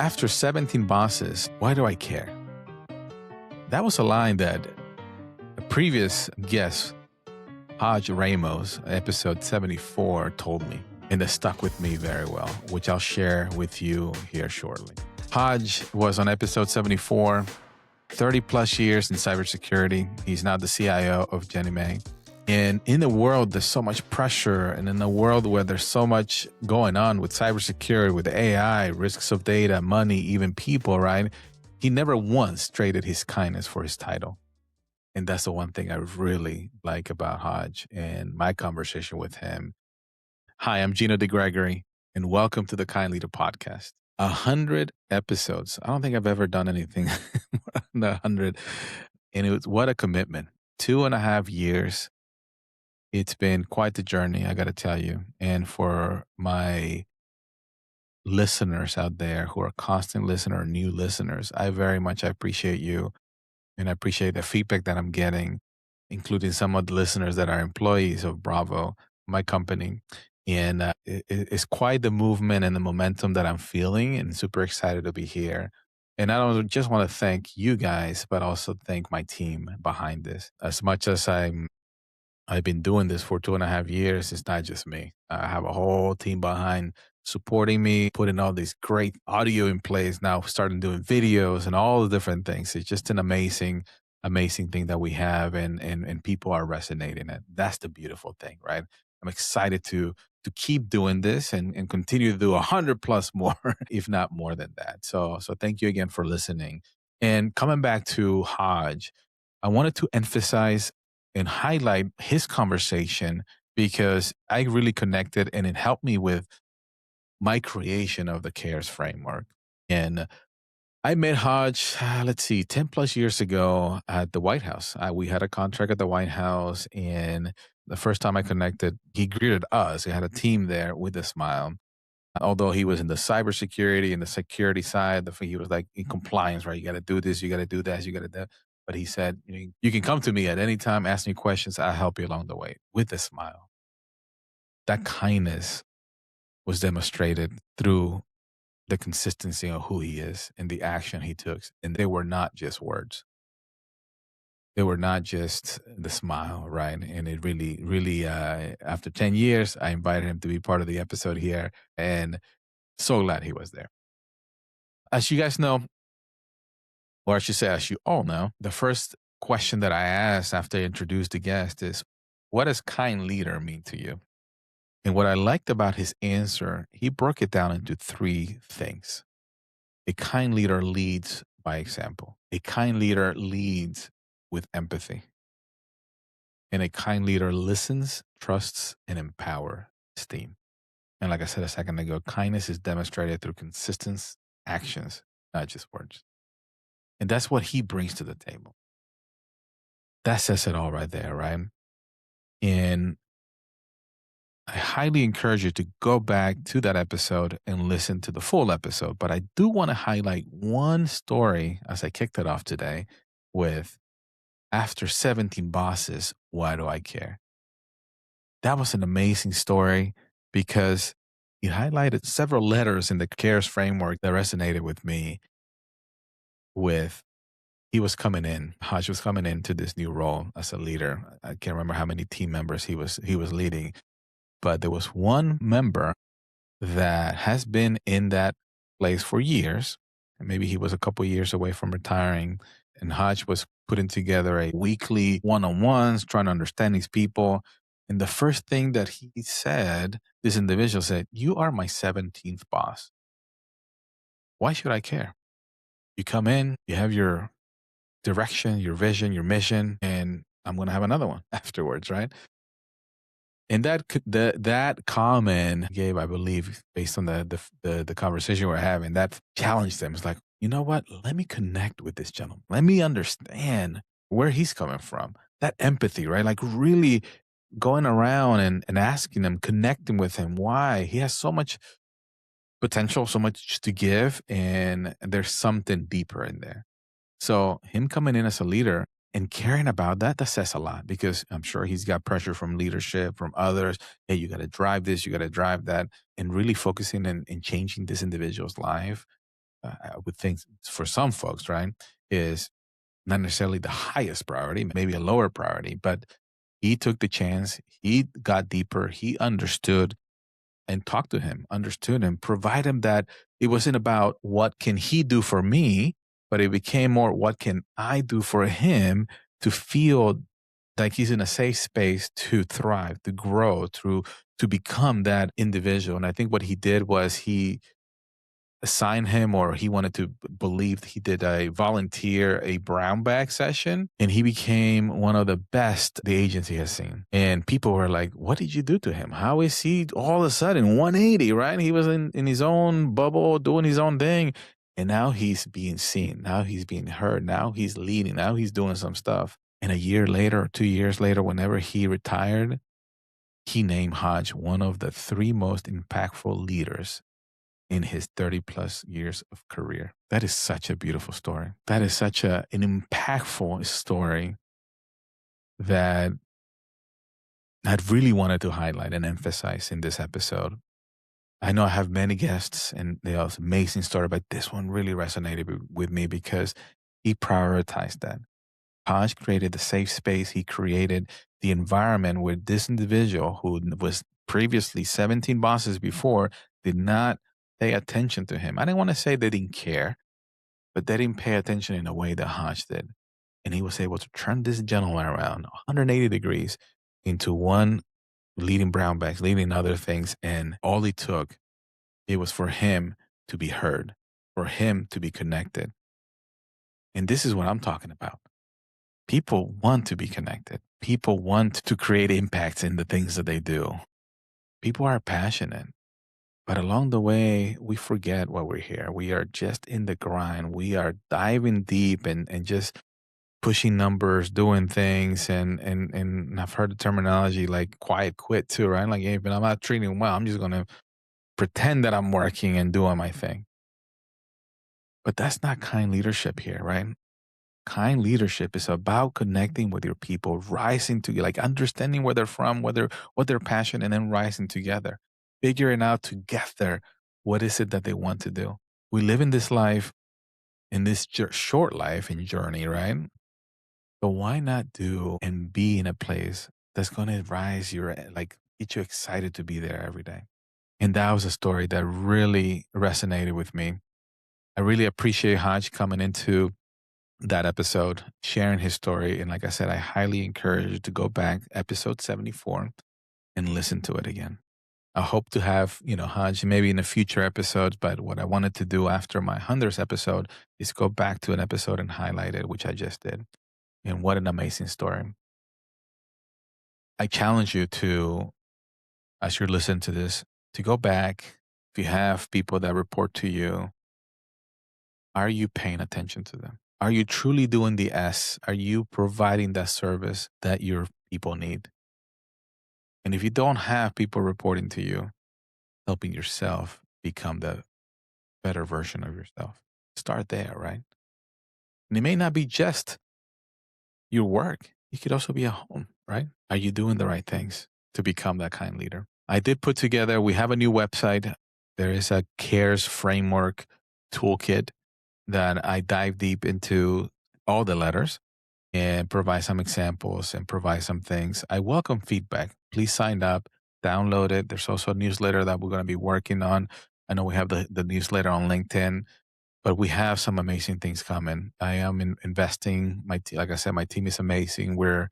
After 17 bosses, why do I care? That was a line that a previous guest, Haj Ramos, episode 74, told me, and that stuck with me very well, which I'll share with you here shortly. Haj was on episode 74, 30 plus years in cybersecurity. He's now the CIO of Jenny May. And in the world, there's so much pressure, and in a world where there's so much going on with cybersecurity, with AI, risks of data, money, even people, right? He never once traded his kindness for his title. And that's the one thing I really like about Haj and my conversation with him. Hi, I'm Gino Degregori, and welcome to the Kind Leader Podcast. 100 episodes. I don't think I've ever done anything more than 100. And it was what a commitment. 2.5 years. It's been quite the journey, I got to tell you. And for my listeners out there who are constant listener, new listeners, I very much appreciate you. And I appreciate the feedback that I'm getting, including some of the listeners that are employees of Bravo, my company. And it's quite the movement and the momentum that I'm feeling, and super excited to be here. And I don't just want to thank you guys, but also thank my team behind this. As much as I've been doing this for 2.5 years. It's not just me. I have a whole team behind supporting me, putting all this great audio in place, now starting doing videos and all the different things. It's just an amazing thing that we have, and people are resonating it. That's the beautiful thing, right? I'm excited to keep doing this and continue to do 100 plus more, if not more than that. So thank you again for listening. And coming back to Haj, I wanted to emphasize and highlight his conversation because I really connected, and it helped me with my creation of the CARES framework. And I met Hodge, 10 plus years ago at the White House. We had a contract at the White House, and the first time I connected, he greeted us. He had a team there with a smile. Although he was in the cybersecurity and the security side, he was like in compliance, right? You got to do this, you got to do that, you got to do. But he said, you can come to me at any time, ask me questions. I'll help you along the way with a smile. That kindness was demonstrated through the consistency of who he is and the action he took. And they were not just words. They were not just the smile, right? And it really, after 10 years, I invited him to be part of the episode here, and so glad he was there. As you guys know, or I should say, as you all know, the first question that I asked after I introduced the guest is, what does kind leader mean to you? And what I liked about his answer, he broke it down into 3 things. A kind leader leads by example. A kind leader leads with empathy. And a kind leader listens, trusts, and empowers his team. And like I said a second ago, kindness is demonstrated through consistent actions, not just words. And that's what he brings to the table. That says it all right there, right? And I highly encourage you to go back to that episode and listen to the full episode. But I do want to highlight one story as I kicked it off today with, after 17 bosses, why do I care? That was an amazing story because it highlighted several letters in the CARES framework that resonated with me. He was coming in, Haj was coming into this new role as a leader. I can't remember how many team members he was leading, but there was one member that has been in that place for years. And maybe he was a couple years away from retiring. And Haj was putting together a weekly one-on-ones, trying to understand these people. And the first thing that he said, this individual said, "You are my 17th boss. Why should I care? You come in, you have your direction, your vision, your mission, and I'm going to have another one afterwards," right? And that comment gave, I believe, based on the conversation we're having, that challenged them. It's like, you know what? Let me connect with this gentleman. Let me understand where he's coming from. That empathy, right? Like really going around and asking them, connecting with him. Why? He has so much potential, so much to give, and there's something deeper in there. So him coming in as a leader and caring about that, that says a lot, because I'm sure he's got pressure from leadership, from others. Hey, you got to drive this, you got to drive that, and really focusing and changing this individual's life. I would think for some folks, right, is not necessarily the highest priority, maybe a lower priority, but he took the chance. He got deeper. He understood and talked to him, understood him, provide him that it wasn't about what can he do for me, but it became more what can I do for him to feel like he's in a safe space to thrive, to grow, to become that individual. And I think what he did was he assign him, or he wanted to believe he did a volunteer a brown bag session, and he became one of the best the agency has seen. And people were like, what did you do to him? How is he all of a sudden 180, right? He was in his own bubble doing his own thing, and now he's being seen, now he's being heard, now he's leading, now he's doing some stuff. And a year later or 2 years later, whenever he retired, he named Haj one of the 3 most impactful leaders in his 30 plus years of career. That is such a beautiful story. That is such an impactful story that I'd really wanted to highlight and emphasize in this episode. I know I have many guests and they have amazing story, but this one really resonated with me because he prioritized that. Haj created the safe space. He created the environment where this individual, who was previously 17 bosses before, did not pay attention to him. I didn't want to say they didn't care, but they didn't pay attention in a way that Haj did. And he was able to turn this gentleman around 180 degrees into one, leading brown bags, leading other things. And all it took, it was for him to be heard, for him to be connected. And this is what I'm talking about. People want to be connected. People want to create impacts in the things that they do. People are passionate. But along the way, we forget why we're here. We are just in the grind. We are diving deep and just pushing numbers, doing things. And I've heard the terminology like quiet quit too, right? Like, hey, but I'm not treating well. I'm just going to pretend that I'm working and doing my thing. But that's not kind leadership here, right? Kind leadership is about connecting with your people, rising to like understanding where they're from, what they're passionate, and then rising together, figuring out together what is it that they want to do. We live in this life, in this short life and journey, right? But why not do and be in a place that's going to rise your, like, get you excited to be there every day? And that was a story that really resonated with me. I really appreciate Haj coming into that episode, sharing his story. And like I said, I highly encourage you to go back, episode 74, and listen to it again. I hope to have, Haj maybe in a future episodes, but what I wanted to do after my 100th episode is go back to an episode and highlight it, which I just did. And what an amazing story. I challenge you to, as you're listening to this, to go back. If you have people that report to you, are you paying attention to them? Are you truly doing the S? Are you providing that service that your people need? And if you don't have people reporting to you, helping yourself become the better version of yourself. Start there, right? And it may not be just your work. It could also be at home, right? Are you doing the right things to become that kind leader? I did put together, we have a new website. There is a CARES framework toolkit that I dive deep into all the letters and provide some examples and provide some things. I welcome feedback. Please sign up, download it. There's also a newsletter that we're going to be working on. I know we have the newsletter on LinkedIn, but we have some amazing things coming. I am investing. Like I said, my team is amazing. We're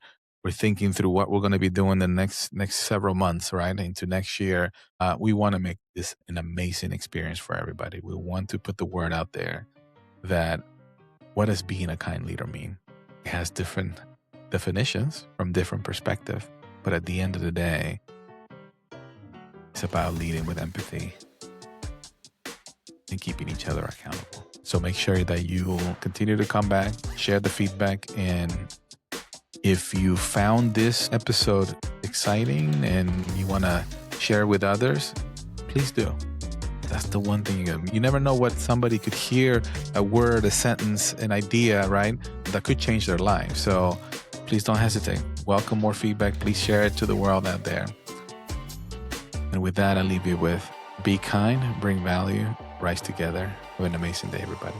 thinking through what we're going to be doing the next several months, right, into next year. We want to make this an amazing experience for everybody. We want to put the word out there that what does being a kind leader mean? It has different definitions from different perspectives, but at the end of the day, it's about leading with empathy and keeping each other accountable. So make sure that you continue to come back, share the feedback, and if you found this episode exciting and you want to share with others, please do. That's the one thing you never know what somebody could hear, a word, a sentence, an idea, right? That could change their life. So please don't hesitate. Welcome more feedback. Please share it to the world out there. And with that, I leave you with be kind, bring value, rise together. Have an amazing day, everybody.